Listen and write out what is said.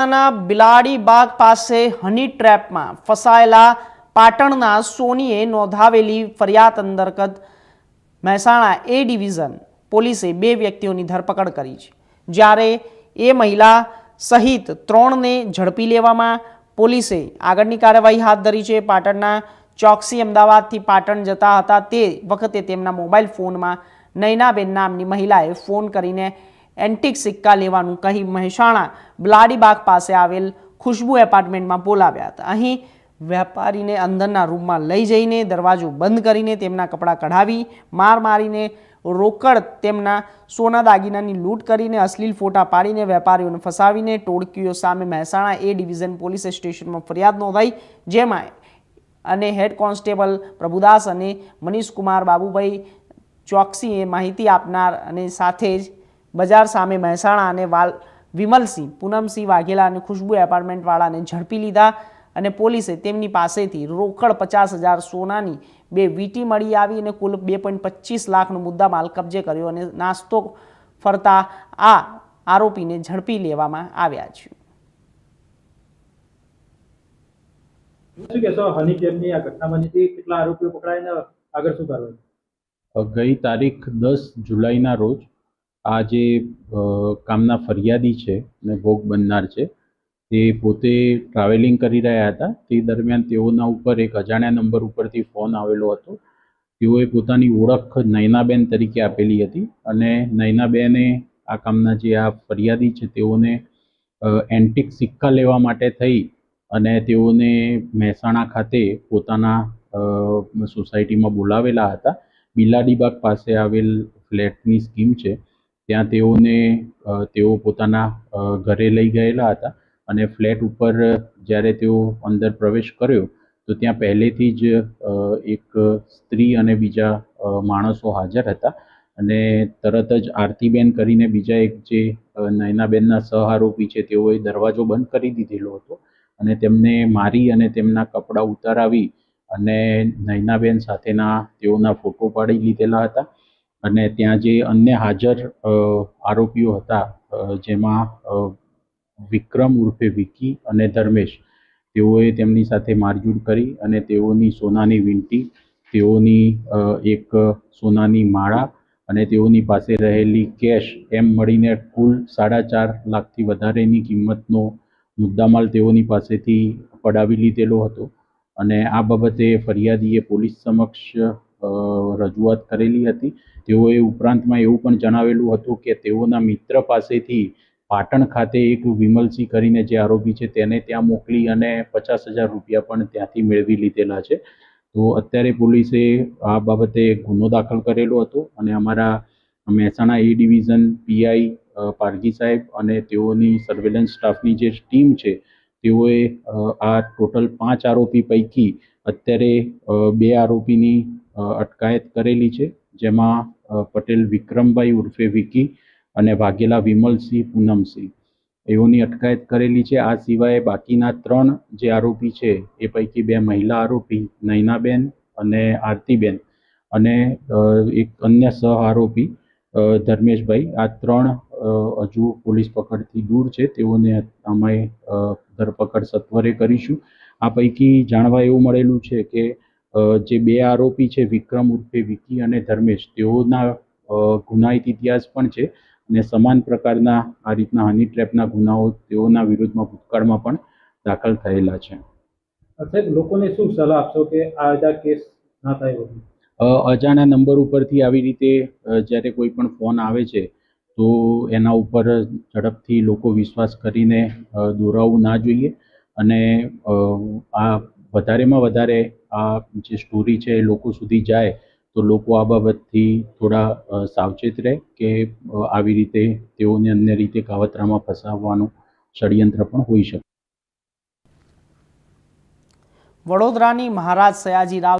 બિલાડીબાગ પાસે હની ટ્રેપમાં ફસાયેલા પાટણના સોનીએ નોંધાવેલી ફરિયાદ અંતર્ગત મહેસાણા એ ડિવિઝન પોલીસે 2 વ્યક્તિઓની ધરપકડ કરી છે, જ્યારે એ મહિલા સહિત 3ને ઝડપી લેવામાં પોલીસે આગળની કાર્યવાહી હાથ ધરી છે। પાટણના ચોકસી અમદાવાદથી પાટણ જતા હતા તે વખતે તેમના મોબાઈલ ફોનમાં નયનાબેન નામની મહિલાએ ફોન કરીને એન્ટિક સિક્કા લેવાનું કહી મહેસાણા બિલાડીબાગ પાસે આવેલ ખુશ્બુ એપાર્ટમેન્ટમાં બોલાવ્યા હતા। અહીં વેપારીને અંદરના રૂમમાં લઈ જઈને દરવાજો બંધ કરીને તેમના કપડાં કઢાવી માર મારીને રોકડ તેમના સોના દાગીનાની લૂંટ કરીને અશ્લીલ ફોટા પાડીને વેપારીઓને ફસાવીને ટોળકીઓ સામે મહેસાણા એ ડિવિઝન પોલીસ સ્ટેશનમાં ફરિયાદ નોંધાઈ, જેમાં અને હેડ કોન્સ્ટેબલ પ્રભુદાસ અને મનીષકુમાર બાબુભાઈ ચોકસીએ માહિતી આપનાર અને સાથે જ બજાર સામે મહેસાણા અને વિમલસિંહ, પૂનમસિંહ વાઘેલા અને ખુશ્બુ એપાર્ટમેન્ટવાળાને ઝડપી લીધા અને પોલીસે તેમની પાસેથી રોકડ 50,000 સોનાની 2 વીંટી મળી આવી અને કુલ 2.25 લાખનો મુદ્દામાલ કબજે કર્યો અને નાસ્તો ફરતા આ આરોપીને ઝડપી લેવામાં આવ્યા છે। શું કહેશો, હની ટ્રેપની આ ઘટના બની હતી, કેટલા આરોપીઓ પકડાઈને આગળ શું કાર્યવાહી? ગઈ તારીખ 10 જુલાઈના રોજ આ જે કામના ફરિયાદી છે અને ભોગ બનનાર છે તે પોતે ટ્રાવેલિંગ કરી રહ્યા હતા। તે દરમિયાન તેઓના ઉપર એક અજાણ્યા નંબર ઉપરથી ફોન આવેલો હતો। તેઓએ પોતાની ઓળખ નયનાબેન તરીકે આપેલી હતી અને નયનાબેને આ કામના જે આ ફરિયાદી છે તેઓને એન્ટિક સિક્કા લેવા માટે થઈ અને તેઓને મહેસાણા ખાતે પોતાના સોસાયટીમાં બોલાવેલા હતા। બિલાડીબાગ પાસે આવેલ ફ્લેટની સ્કીમ છે ત્યાં તેઓ પોતાના ઘરે લઈ ગયેલા હતા અને ફ્લેટ ઉપર જ્યારે તેઓ અંદર પ્રવેશ કર્યો તો ત્યાં પહેલેથી જ એક સ્ત્રી અને બીજા માણસો હાજર હતા અને તરત જ આરતીબેન કરીને બીજા એક જે નયનાબેનના સહ આરોપી છે તેઓએ દરવાજો બંધ કરી દીધેલો હતો અને તેમને મારી અને તેમના કપડાં ઉતારાવી અને નયનાબેન સાથેના તેઓના ફોટો પાડી લીધેલા હતા અને ત્યાં જે અન્ય હાજર આરોપીઓ હતા જેમાં વિક્રમ ઉર્ફે વિકી અને ધર્મેશ, તેઓએ તેમની સાથે મારઝૂડ કરી અને તેઓની સોનાની વીંટી, તેઓની એક સોનાની માળા અને તેઓની પાસે રહેલી કેશ એમ મળીને કુલ 4.5 લાખથી વધારેની કિંમતનો મુદ્દામાલ તેઓની પાસેથી પડાવી લીધેલો હતો અને આ બાબતે ફરિયાદીએ પોલીસ સમક્ષ રજૂઆત કરેલી હતી। તેઓએ ઉપરાંતમાં એવું પણ જણાવેલું હતું કે તેઓના મિત્ર પાસેથી પાટણ ખાતે એક વિમલસિંહ કરીને જે આરોપી છે તેને ત્યાં મોકલી અને 50,000 રૂપિયા પણ ત્યાંથી મેળવી લીધેલા છે। તો અત્યારે પોલીસે આ બાબતે ગુનો દાખલ કરેલો હતો અને અમારા મહેસાણા એ ડિવિઝન પીઆઈ પારગી સાહેબ અને તેઓની સર્વેલન્સ સ્ટાફની જે ટીમ છે તેઓએ આ ટોટલ 5 આરોપી પૈકી અત્યારે 2 આરોપીની અટકાયત કરેલી છે, જેમાં પટેલ વિક્રમભાઈ ઉર્ફે વિકી અને વાઘેલા વિમલસિંહ, પૂનમસિંહ એઓની અટકાયત કરેલી છે। આ સિવાય બાકીના 3 જે આરોપી છે એ પૈકી 2 મહિલા આરોપી નયનાબેન અને આરતીબેન અને એક અન્ય સહ આરોપી ધર્મેશભાઈ, આ 3 હજુ પોલીસ પકડથી દૂર છે, તેઓને અમે ધરપકડ સત્વરે કરીશું। આ પૈકી જાણવા એવું મળેલું છે કે જે 2 આરોપી છે વિક્રમ ઉર્ફે વિકી અને ધર્મેશ, તેઓના ગુનાહિત ઇતિહાસ પણ છે અને સમાન પ્રકારના આ રીતના હની ટ્રેપના ગુનાઓ તેઓના વિરુદ્ધમાં ભૂતકાળમાં પણ દાખલ થયેલા છે। સાહેબ, લોકોને શું સલાહ આપશો કે આ બધા કેસ ના થાય? અજાણ્યા નંબર ઉપરથી આવી રીતે જ્યારે કોઈ પણ ફોન આવે છે તો એના ઉપર ઝડપથી લોકો વિશ્વાસ કરીને દોરાવવું ના જોઈએ અને આ વધારેમાં વધારે આ જે સ્ટોરી છે એ લોકો સુધી જાય તો લોકો આ બાબતથી થોડા સાવચેત રહે કે આવી રીતે તેઓને અન્ય રીતે કાવતરામાં ફસાવવાનું ષડયંત્ર પણ હોઈ શકે। વડોદરાની મહારાજ સયાજીરાવ